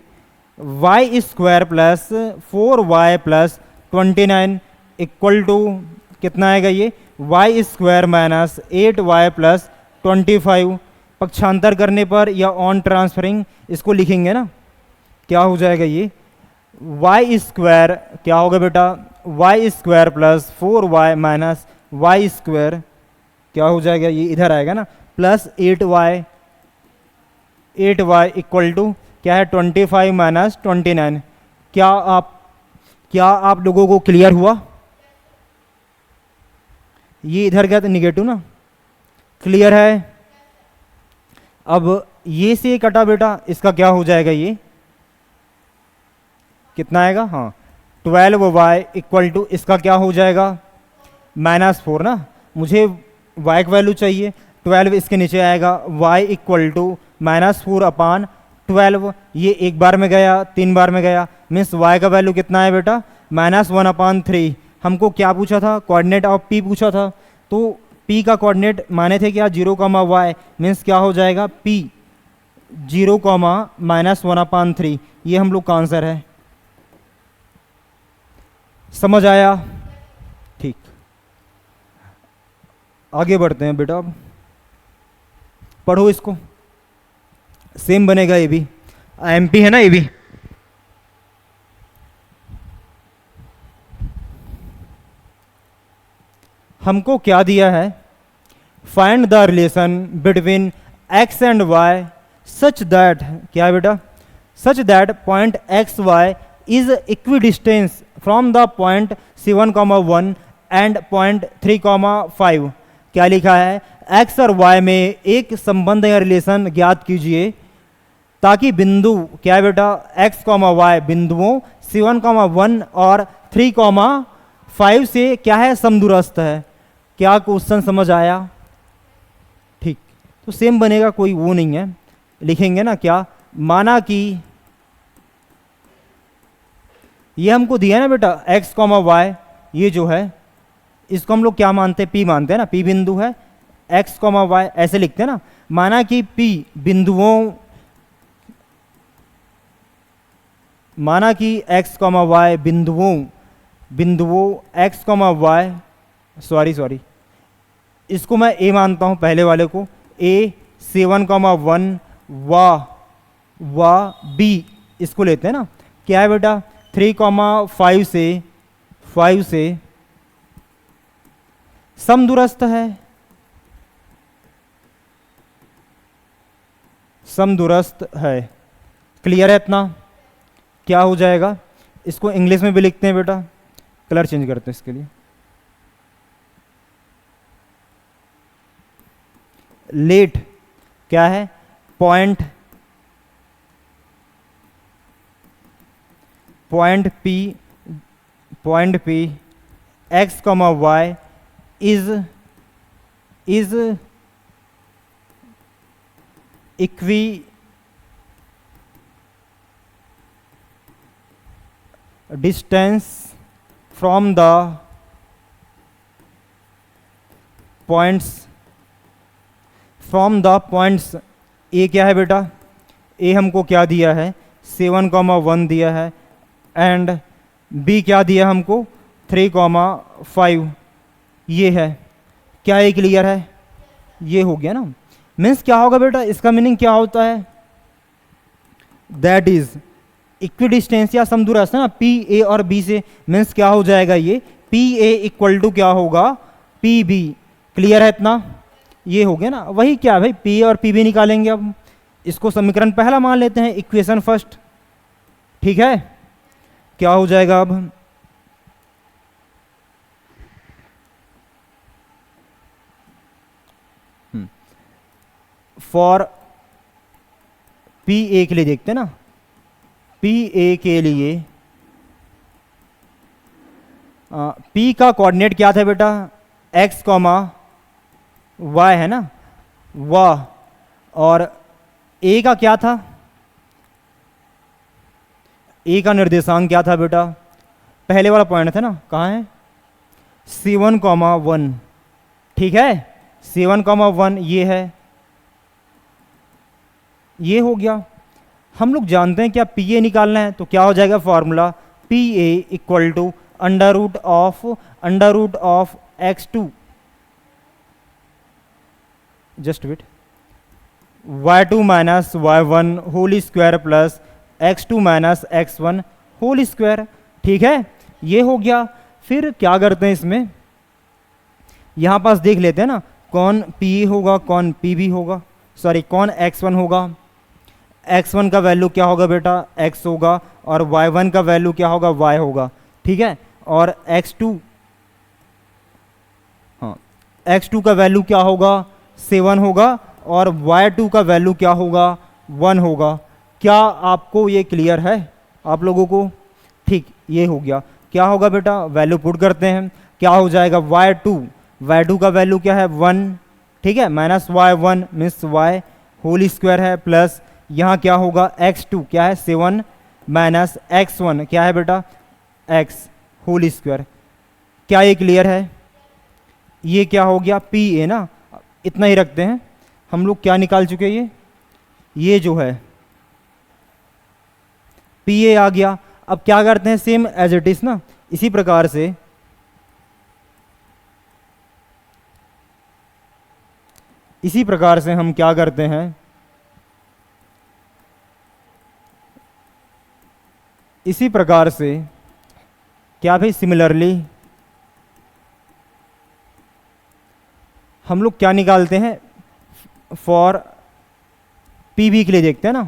y square plus 4y plus 29 equal to कितना आएगा, ये y square minus 8y plus 25। पक्षांतर करने पर या ऑन ट्रांसफरिंग इसको लिखेंगे ना, क्या हो जाएगा, ये वाई स्क्वायर क्या होगा बेटा, y square plus 4y minus y square क्या हो जाएगा, ये इधर आएगा ना, प्लस 8y इक्वल टू क्या है 25 माइनस 29। क्या आप लोगों को क्लियर हुआ? ये इधर गया तो निगेटिव ना, क्लियर है? अब ये से कटा बेटा, इसका क्या हो जाएगा, ये कितना आएगा, हाँ 12y इक्वल टू इसका क्या हो जाएगा, -4 ना, मुझे y की वैल्यू चाहिए, 12 इसके नीचे आएगा, y इक्वल टू -4 अपान 12। ये एक बार में गया, 3 बार में गया, मीन्स y का वैल्यू कितना है बेटा, -1 अपान 3। हमको क्या पूछा था, कोऑर्डिनेट ऑफ p पूछा था, तो p का कोऑर्डिनेट माने थे क्या 0, y, मीन्स क्या हो जाएगा p 0, -1 अपान 3। ये हम लोग का आंसर है। समझ आया? ठीक, आगे बढ़ते हैं बेटा। अब पढ़ो इसको, सेम बनेगा, ये भी एमपी है ना, ये भी हमको क्या दिया है, find the relation between x and y such that, क्या है बेटा, such that point x y is equidistance from the point 7,1 and point 3,5। क्या लिखा है, x और y में एक संबंध या रिलेशन ज्ञात कीजिए ताकि बिंदु, क्या है बेटा, x, y बिंदुओं 7,1 और 3,5 से क्या है, समदूरस्थ है। क्या क्वेश्चन समझ आया? ठीक, तो सेम बनेगा, कोई वो नहीं है, लिखेंगे ना, क्या, माना कि ये हमको दिया है ना बेटा x, y, ये जो है इसको हम लोग क्या मानते हैं, p मानते हैं ना, p बिंदु है, x, y ऐसे लिखते हैं ना। माना कि p बिंदुओं, माना कि x, y बिंदुओं x, y, सॉरी इसको मैं a मानता हूं, पहले वाले को a 7,1 व b इसको लेते हैं ना, क्या है बेटा 3,5 से समदूरस्थ है, समदूरस्थ है। क्लियर है इतना? क्या हो जाएगा, इसको इंग्लिश में भी लिखते हैं बेटा, कलर चेंज करते हैं इसके लिए, लेट क्या है, point P x, y is equidistance from the points a क्या है बेटा, a हमको क्या दिया है 7,1 दिया है, एंड b क्या दिया हमको 3,5, ये है। क्या ये क्लियर है? ये हो गया ना। मीन्स क्या होगा बेटा, इसका मीनिंग क्या होता है, दैट इज इक्विडिस्टेंस या समदूरस्थ है ना पी ए और बी से। मीन्स क्या हो जाएगा, ये पी ए इक्वल टू क्या होगा पी बी। क्लियर है इतना? ये हो गया ना। वही क्या भाई, पी ए और पी बी निकालेंगे। अब इसको समीकरण पहला मान लेते हैं, इक्वेशन फर्स्ट। ठीक है, क्या हो जाएगा अब, फॉर पी ए के लिए देखते हैं ना, पी ए के लिए पी का कोऑर्डिनेट क्या था बेटा, एक्स कॉमा वाई है ना, वाह, और ए का क्या था ए का निर्देशांक क्या था बेटा, पहले वाला पॉइंट था ना, कहाँ है, C1, 1, ठीक है, C1, 1 ये है, ये हो गया। हम लोग जानते हैं क्या पी ए निकालना है, तो क्या हो जाएगा formula, P A equal to under root of x2, just wait, y2 minus y1 whole square plus x2 minus x1 whole square, ठीक है, ये हो गया। फिर क्या करते हैं इसमें, यहां पास देख लेते हैं ना, कौन पी ए होगा कौन पी बी होगा, सॉरी कौन x1 होगा, x1 का वैल्यू क्या होगा बेटा x होगा, और y1 का वैल्यू क्या होगा y होगा, ठीक है, और x2, हाँ x2 का वैल्यू क्या होगा 7 होगा, और y2 का वैल्यू क्या होगा 1 होगा। क्या आपको ये क्लियर है आप लोगों को, ठीक, ये हो गया। क्या होगा बेटा, वैल्यू पुट करते हैं, क्या हो जाएगा y2 का वैल्यू क्या है 1, ठीक है, minus y1 means y whole square है, प्लस यहाँ क्या होगा x2 क्या है 7 माइनस x1 क्या है बेटा x होल स्क्वायर। क्या ये क्लियर है, ये क्या हो गया पी ए ना, इतना ही रखते हैं, हम लोग क्या निकाल चुके हैं, ये जो है पी ए आ गया। अब क्या करते हैं, सेम एज इट इज ना, इसी प्रकार से हम क्या करते हैं, इसी प्रकार से क्या भाई सिमिलरली हम लोग क्या निकालते हैं फॉर पी बी के लिए, देखते हैं ना,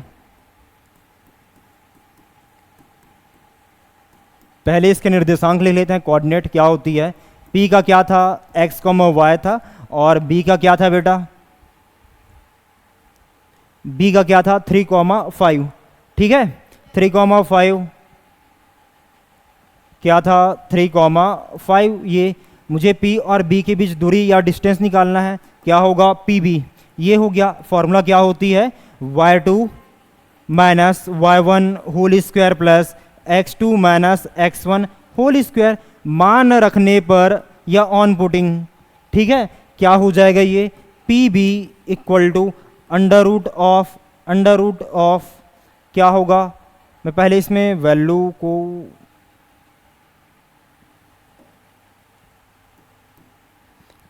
पहले इसके निर्देशांक ले लेते हैं, कोऑर्डिनेट क्या होती है, पी का क्या था x, y था, और बी का क्या था बेटा, बी का क्या था 3, 5, ठीक है, 3, 5 क्या था 3, 5, ये मुझे P और B के बीच दूरी या डिस्टेंस निकालना है, क्या होगा PB, ये हो गया। फॉर्मूला क्या होती है y2 minus y1 whole square plus x2 minus x1 whole square, मान रखने पर या ऑन पुटिंग, ठीक है, क्या हो जाएगा ये PB equal to under root of क्या होगा, मैं पहले इसमें वैल्यू को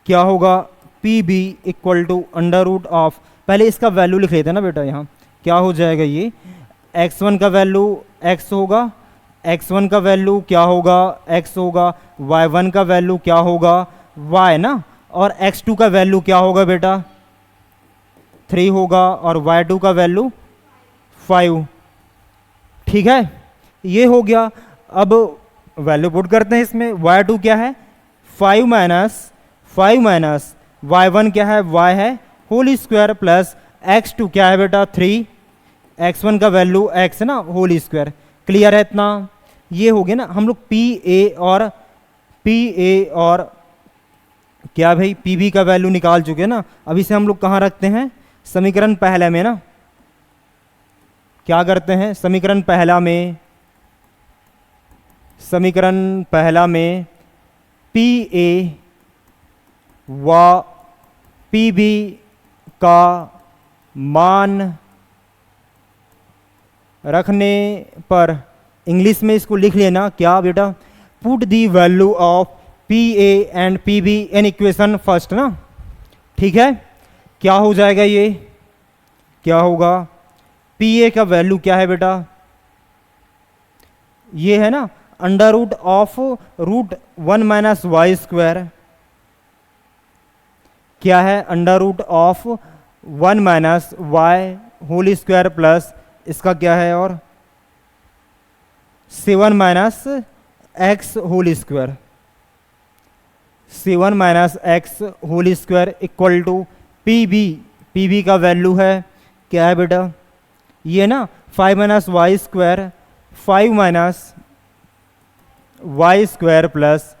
क्या होगा PB equal to under root of, पहले इसका वैल्यू लिख लेते हैं ना बेटा, यहाँ क्या हो जाएगा ये x1 का वैल्यू x होगा, x1 का वैल्यू क्या होगा x होगा, y1 का वैल्यू क्या होगा y ना, और x2 का वैल्यू क्या होगा बेटा 3 होगा, और y2 का वैल्यू 5, ठीक है, ये हो गया। अब वैल्यू पुट करते हैं इसमें, y2 क्या है 5 माइनस y1 क्या है y है होल स्क्वायर प्लस x2 क्या है बेटा 3, x1 का वैल्यू x है ना होल स्क्वायर, क्लियर है इतना, ये हो गया ना। हम लोग पी ए और क्या भाई पी बी का वैल्यू निकाल चुके हैं ना, अब इसे हम लोग कहाँ रखते हैं समीकरण पहला में ना, क्या करते हैं समीकरण पहला में पी ए व पी बी का मान रखने पर, इंग्लिश में इसको लिख लेना क्या बेटा, put the value of P A and P be in equation first ना, ठीक है, क्या हो जाएगा ये, क्या होगा पी ए का वैल्यू क्या है बेटा, ये है ना under root of √1 minus y square, क्या है under root of 1 minus y whole square plus इसका क्या है और 7 minus x whole square, 7 minus x whole square equal to P B का वैल्यू है क्या है बेटा, ये ना 5 minus y square, 5 minus y square plus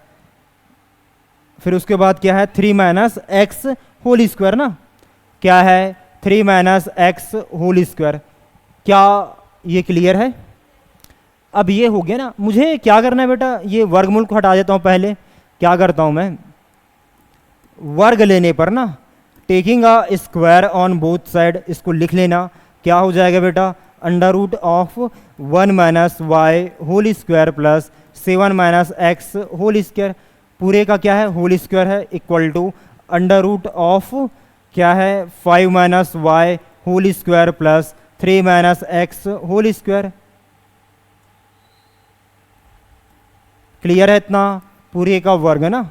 फिर उसके बाद क्या है 3 माइनस एक्स होल स्क्वायर ना, क्या है 3 माइनस एक्स होल स्क्वायर। क्या ये क्लियर है? अब ये हो गया ना, मुझे क्या करना है बेटा, ये वर्गमूल को हटा देता हूँ पहले। क्या करता हूँ मैं, वर्ग लेने पर ना, taking a square on both side, इसको लिख लेना। क्या हो जाएगा बेटा, under root of 1 minus y whole square plus 7 minus x whole square, पूरे का क्या है होल स्क्वायर है, equal to under root of क्या है 5 minus y whole square plus 3 minus x whole square. Clear है इतना, पूरे का वर्ग है ना।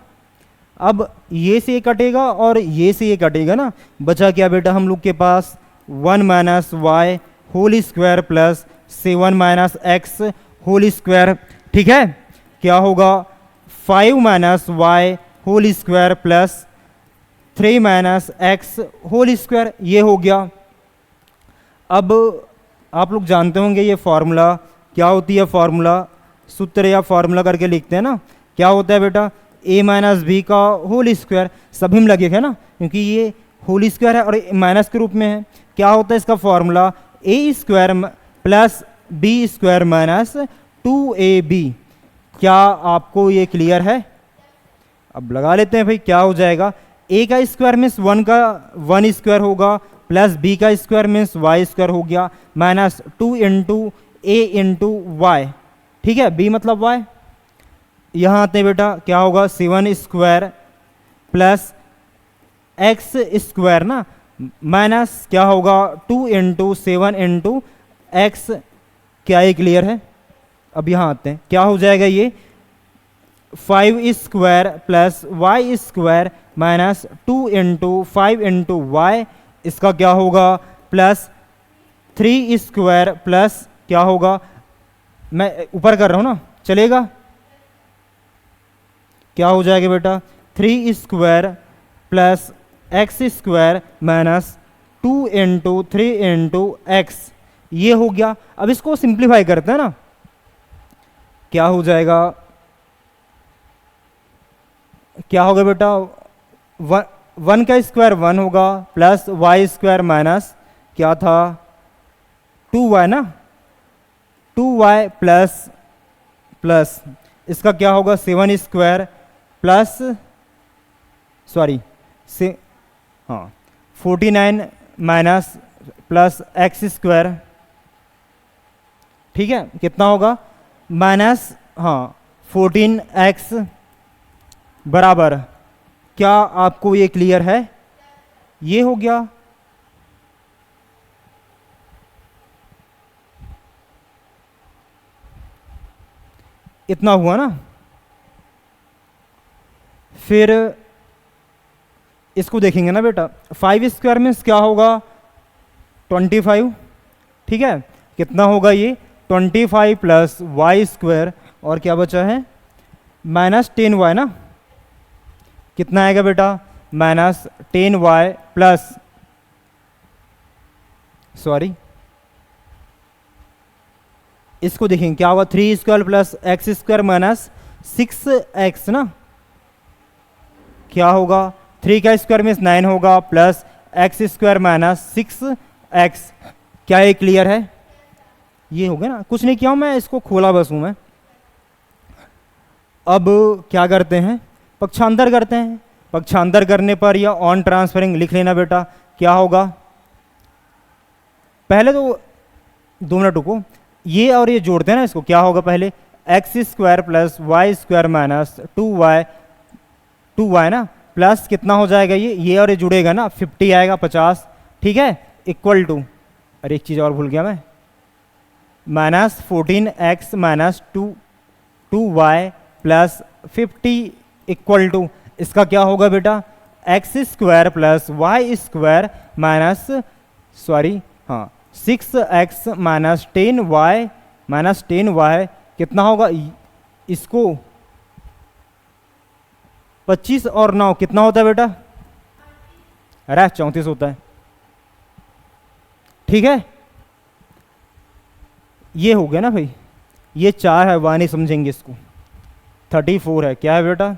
अब ये से ये कटेगा और ये से ये कटेगा ना, बचा क्या बेटा हम लोग के पास 1 minus y whole square plus 7 minus x whole square. ठीक है, क्या होगा 5 minus y whole square plus 3 minus x whole square, ये हो गया। अब आप लोग जानते होंगे ये फॉर्मूला क्या होती है, फॉर्मूला सूत्र या फॉर्मूला करके लिखते हैं ना, क्या होता है बेटा, a माइनस बी का होल स्क्वायर, सभी में लगे है ना, क्योंकि ये होल स्क्वायर है और माइनस के रूप में है। क्या होता है इसका formula, A square plus B square minus 2ab। क्या आपको ये क्लियर है? अब लगा लेते हैं भाई, क्या हो जाएगा, a का स्क्वायर मीन्स 1 का 1 स्क्वायर होगा, प्लस b का स्क्वायर मीन्स y स्क्वायर हो गया, माइनस 2 इंटू ए इंटू वाई। ठीक है, b मतलब y। यहाँ आते हैं बेटा, क्या होगा 7 स्क्वायर प्लस एक्स स्क्वायर ना, माइनस क्या होगा 2 इंटू 7 इंटू एक्स। क्या ये क्लियर है? अब यहाँ आते हैं, क्या हो जाएगा ये 5 square plus Y square minus 2 into 5 into y, इसका क्या होगा प्लस 3 स्क्वायर प्लस क्या होगा, मैं ऊपर कर रहा हूँ ना, चलेगा? क्या हो जाएगा बेटा 3 square plus x square minus 2 into 3 into x, ये हो गया। अब इसको सिंप्लीफाई करते हैं ना, क्या हो जाएगा, क्या होगा बेटा 1 का स्क्वायर 1 होगा प्लस वाई स्क्वायर माइनस क्या था 2y ना, 2y प्लस प्लस इसका क्या होगा 7 स्क्वायर प्लस सॉरी से हाँ 49 माइनस प्लस एक्स स्क्वायर। ठीक है, कितना होगा माइनस हाँ 14x बराबर, क्या आपको ये क्लियर है? ये हो गया। इतना हुआ ना, फिर इसको देखेंगे ना बेटा, 5 स्क्वायर मीन्स क्या होगा 25। ठीक है, कितना होगा ये 25 प्लस वाई स्क्वायर और क्या बचा है माइनस 10y ना, कितना आएगा बेटा माइनस 10y प्लस सॉरी इसको देखेंगे क्या होगा 3 square plus x square minus 6x ना, क्या होगा 3 का स्क्वायर मीन्स 9 होगा plus x square minus 6x। क्या ये क्लियर है? ये हो गया ना, कुछ नहीं किया हूं मैं, इसको खोला बस हूं मैं। अब क्या करते हैं, पक्षांतर करते हैं। पक्षांतर करने पर या ऑन ट्रांसफरिंग लिख लेना बेटा, क्या होगा, पहले तो 2 मिनट रुको, ये और ये जोड़ते हैं ना इसको, क्या होगा पहले x square plus Y square minus 2y ना, प्लस कितना हो जाएगा ये और ये जुड़ेगा ना 50 आएगा 50। ठीक है, इक्वल टू, अरे एक चीज़ और भूल गया मैं, minus 14x minus 2y plus 50 equal to, इसका क्या होगा बेटा x square plus Y square minus sorry हाँ 6x माइनस 10y कितना होगा, इसको 25 और 9 कितना होता है बेटा, अरे 34 होता है। ठीक है, ये हो गया ना भाई, ये 4 है, वहाँ नहीं समझेंगे इसको, 34 है, क्या है बेटा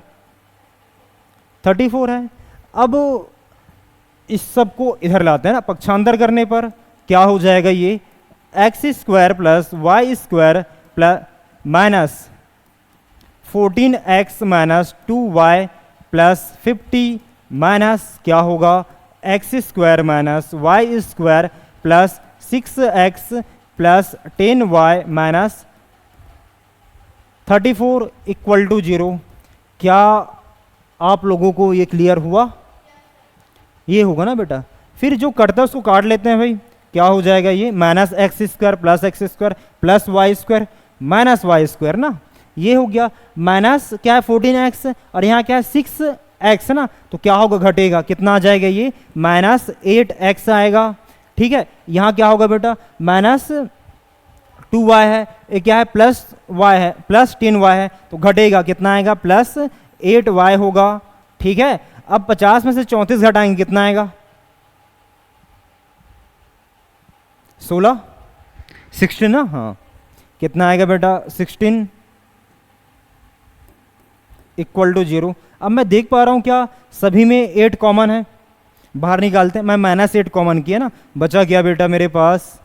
34 है। अब इस सब को इधर लाते हैं ना, पक्षांतर करने पर क्या हो जाएगा, ये x square plus Y square minus 14x minus 2y plus 50 minus क्या होगा x square minus y square plus 6x plus 10y minus 34 equal to 0। क्या आप लोगों को ये क्लियर हुआ? ये होगा ना बेटा। फिर जो कटता है उसको काट लेते हैं भाई, क्या हो जाएगा ये minus x square plus Y square minus y square ना, ये हो गया। माइनस क्या है 14x और यहाँ क्या है 6x ना, तो क्या होगा घटेगा, कितना आ जाएगा ये माइनस 8x आएगा। ठीक है, यहाँ क्या होगा बेटा माइनस 2y है, ये क्या है प्लस y है, प्लस 10y है, तो घटेगा कितना आएगा प्लस 8y होगा। ठीक है, अब 50 में से 34 घटाएंगे कितना आएगा 16 ना, हाँ कितना आएगा बेटा 16 इक्वल टू 0। अब मैं देख पा रहा हूँ क्या सभी में 8 कॉमन है, बाहर निकालते हैं। मैं माइनस 8 कॉमन किया ना, बचा क्या बेटा मेरे पास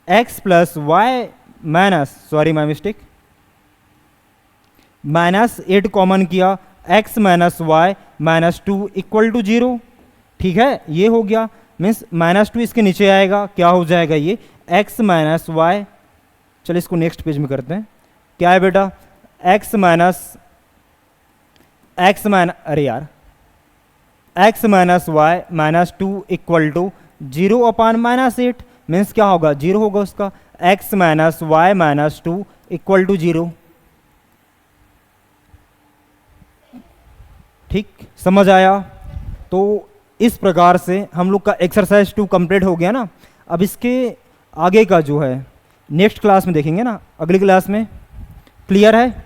x plus y minus, sorry my mistake, minus 8 common किया, x minus y minus 2 equal to 0। ठीक है, ये हो गया, मीन्स माइनस 2 इसके नीचे आएगा, क्या हो जाएगा ये x माइनस वाई। चलिए इसको नेक्स्ट पेज में करते हैं। क्या है बेटा x माइनस अरे यार x minus y minus 2 equal to 0 अपान माइनस 8, मीन्स क्या होगा 0 होगा उसका, x minus y minus 2 equal to 0। ठीक, समझ आया? तो इस प्रकार से हम लोग का एक्सरसाइज 2 कंप्लीट हो गया ना। अब इसके आगे का जो है नेक्स्ट क्लास में देखेंगे ना, अगली क्लास में। क्लियर है?